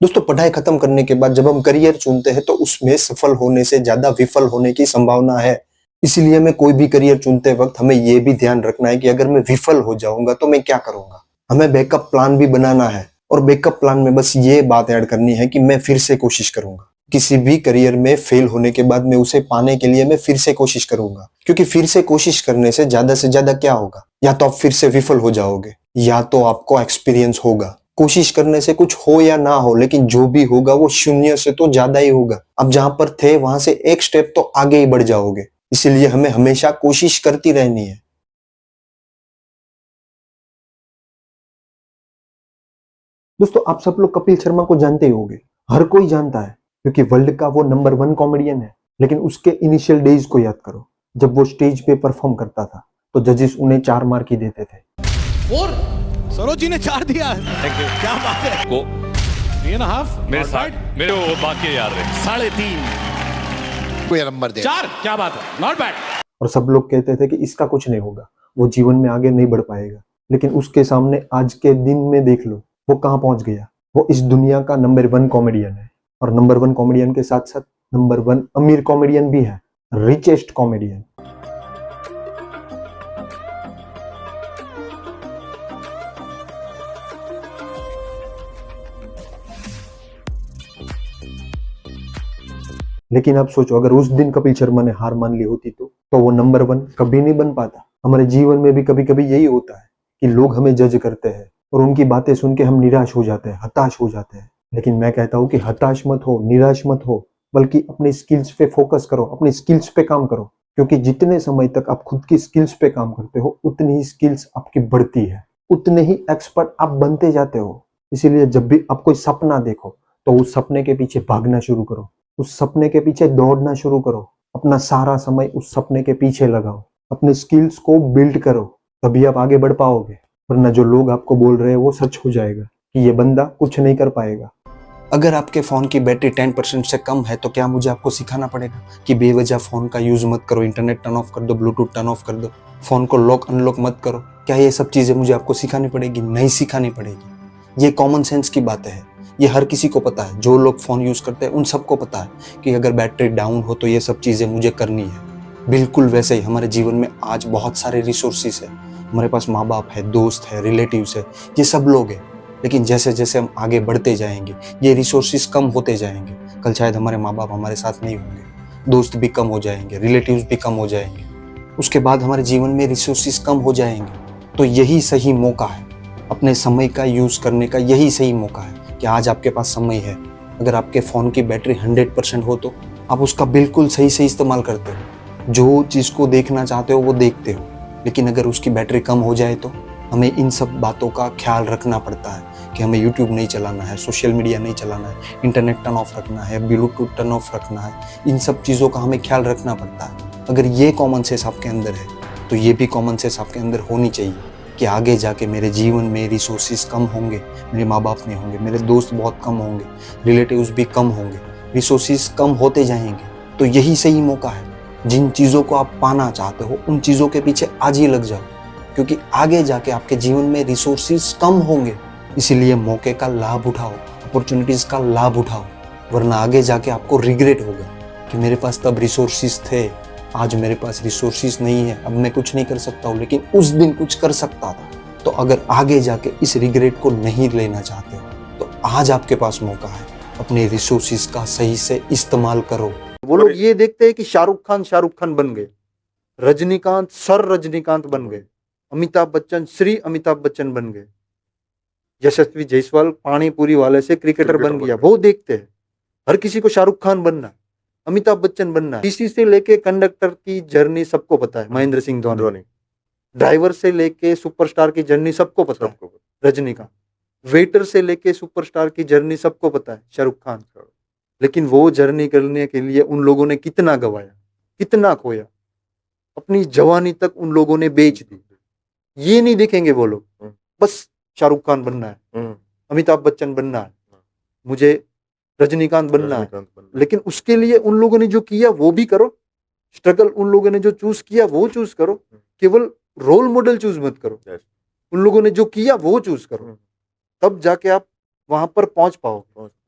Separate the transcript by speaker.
Speaker 1: दोस्तों पढ़ाई खत्म करने के बाद जब हम करियर चुनते हैं तो उसमें सफल होने से ज्यादा विफल होने की संभावना है। इसीलिए हमें कोई भी करियर चुनते वक्त हमें ये भी ध्यान रखना है कि अगर मैं विफल हो जाऊंगा तो मैं क्या करूंगा। हमें बैकअप प्लान भी बनाना है और बैकअप प्लान में बस ये बात ऐड करनी है कि मैं फिर से कोशिश करूंगा। किसी भी करियर में फेल होने के बाद मैं उसे पाने के लिए मैं फिर से कोशिश करूंगा, क्योंकि फिर से कोशिश करने से ज्यादा क्या होगा, या तो आप फिर से विफल हो जाओगे या तो आपको एक्सपीरियंस होगा। कोशिश करने से कुछ हो या ना हो, लेकिन जो भी होगा वो शून्य से तो ज्यादा ही होगा। अब जहां पर थे वहां से एक स्टेप तो आगे ही बढ़ जाओगे। इसीलिए हमें हमेशा कोशिश करती रहनी है। दोस्तों आप सब लोग कपिल शर्मा को जानते ही होंगे, हर कोई जानता है क्योंकि वर्ल्ड का वो नंबर 1 कॉमेडियन है। लेकिन उसके इनिशियल डेज को याद करो, जब वो स्टेज पे परफॉर्म करता था तो जजेस उन्हें 4 मार्क ही देते थे।
Speaker 2: फोर सरोज जी ने 4 दिया है।
Speaker 3: थैंक यू
Speaker 2: क्या बात है।
Speaker 3: को
Speaker 2: 3.5
Speaker 3: मेरे साथ मेरे वो बाकी यार रहे
Speaker 2: 3.5
Speaker 4: कोई नंबर दे
Speaker 2: 4 क्या बात है, नॉट बैड।
Speaker 1: और सब लोग कहते थे कि इसका कुछ नहीं होगा, वो जीवन में आगे नहीं बढ़ पाएगा। लेकिन उसके सामने आज के दिन में देख लो वो कहाँ पहुंच गया। वो इस दुनिया का नंबर 1 कॉमेडियन है, और नंबर 1 कॉमेडियन के साथ साथ नंबर 1 अमीर कॉमेडियन भी है, रिचेस्ट कॉमेडियन। लेकिन आप सोचो, अगर उस दिन कपिल शर्मा ने हार मान ली होती तो वो नंबर 1 कभी नहीं बन पाता। हमारे जीवन में भी कभी कभी यही होता है कि लोग हमें जज करते हैं और उनकी बातें सुन के हम निराश हो जाते हैं, हताश हो जाते हैं। लेकिन मैं कहता हूँ कि हताश मत हो, निराश मत हो, बल्कि अपनी स्किल्स पे फोकस करो, अपनी स्किल्स पे काम करो। क्योंकि जितने समय तक आप खुद की स्किल्स पे काम करते हो उतनी ही स्किल्स आपकी बढ़ती है, उतने ही एक्सपर्ट आप बनते जाते हो। इसीलिए जब भी आप कोई सपना देखो तो उस सपने के पीछे भागना शुरू करो, उस सपने के पीछे दौड़ना शुरू करो, अपना सारा समय उस सपने के पीछे लगाओ, अपने स्किल्स को बिल्ड करो, तभी आप आगे बढ़ पाओगे। वरना जो लोग आपको बोल रहे हैं वो सच हो जाएगा कि ये बंदा कुछ नहीं कर पाएगा। अगर आपके फोन की बैटरी 10% से कम है तो क्या मुझे आपको सिखाना पड़ेगा कि बेवजह फोन का यूज मत करो, इंटरनेट टर्न ऑफ कर दो, ब्लूटूथ टर्न ऑफ कर दो, फोन को लॉक अनलॉक मत करो? क्या ये सब चीजें मुझे आपको सिखानी पड़ेगी? नहीं सिखानी पड़ेगी। ये कॉमन सेंस की बातें हैं, ये हर किसी को पता है। जो लोग फोन यूज करते हैं उन सबको पता है कि अगर बैटरी डाउन हो तो ये सब चीजें मुझे करनी है। बिल्कुल वैसे ही हमारे जीवन में आज बहुत सारे रिसोर्सेस है। हमारे पास माँ बाप है, दोस्त है, रिलेटिव्स है, ये सब लोग हैं। लेकिन जैसे जैसे हम आगे बढ़ते जाएंगे ये रिसोर्सेस कम होते जाएंगे। कल शायद हमारे माँ बाप हमारे साथ नहीं होंगे, दोस्त भी कम हो जाएंगे, रिलेटिव्स भी कम हो जाएंगे, उसके बाद हमारे जीवन में रिसोर्सेस कम हो जाएंगे। तो यही सही मौका है, अपने समय का यूज करने का यही सही मौका है कि आज आपके पास समय है। अगर आपके फ़ोन की बैटरी 100% हो तो आप उसका बिल्कुल सही से इस्तेमाल करते हो, जो चीज़ को देखना चाहते हो वो देखते हो। लेकिन अगर उसकी बैटरी कम हो जाए तो हमें इन सब बातों का ख्याल रखना पड़ता है कि हमें यूट्यूब नहीं चलाना है, सोशल मीडिया नहीं चलाना है, इंटरनेट टर्न ऑफ रखना है, ब्लूटूथ टर्न ऑफ रखना है। इन सब चीज़ों का हमें ख्याल रखना पड़ता है। अगर ये कॉमन सेंस आपके अंदर है तो ये भी कॉमन सेंस आपके अंदर होनी चाहिए कि आगे जाके मेरे जीवन में रिसोर्सेज कम होंगे, मेरे माँ बाप नहीं होंगे, मेरे दोस्त बहुत कम होंगे, रिलेटिव्स भी कम होंगे, रिसोर्सेज कम होते जाएंगे। तो यही सही मौका है। जिन चीज़ों को आप पाना चाहते हो उन चीज़ों के पीछे आज ही लग जाओ, क्योंकि आगे जाके आपके जीवन में रिसोर्सेज कम होंगे। इसीलिए मौके का लाभ उठाओ, अपॉर्चुनिटीज़ का लाभ उठाओ, वरना आगे जाके आपको रिग्रेट होगा कि मेरे पास तब रिसोर्सेज थे, आज मेरे पास रिसोर्सेज नहीं है, अब मैं कुछ नहीं कर सकता हूँ, लेकिन उस दिन कुछ कर सकता था। तो अगर आगे जाके इस रिग्रेट को नहीं लेना चाहते हो तो आज आपके पास मौका है, अपने रिसोर्सेज का सही से इस्तेमाल करो।
Speaker 5: वो लोग ये देखते हैं कि शाहरुख खान बन गए, रजनीकांत सर रजनीकांत बन गए, अमिताभ बच्चन श्री अमिताभ बच्चन बन गए, यशस्वी जायसवाल पानीपुरी वाले से क्रिकेटर बन गया। वो देखते हैं हर किसी को शाहरुख खान बनना है, अमिताभ बच्चन बनना है। किसी से लेके कंडक्टर की जर्नी सबको पता है, महेंद्र सिंह धोनी। ड्राइवर से लेके सुपरस्टार की जर्नी सबको पता है, रजनीकांत। वेटर से लेके सुपरस्टार की जर्नी सबको पता है, शाहरुख खान। लेकिन वो जर्नी करने के लिए उन लोगों ने कितना गवाया, कितना खोया, अपनी जवानी तक उन लोगों ने बेच दी। ये नहीं देखेंगे वो लोग, बस शाहरुख खान बनना है, अमिताभ बच्चन बनना है, मुझे रजनीकांत बनना है। लेकिन उसके लिए उन लोगों ने जो किया वो भी करो, स्ट्रगल उन लोगों ने जो चूज किया वो चूज करो। केवल रोल मॉडल चूज मत करो, उन लोगों ने जो किया वो चूज करो, तब जाके आप वहां पर पहुंच पाओ।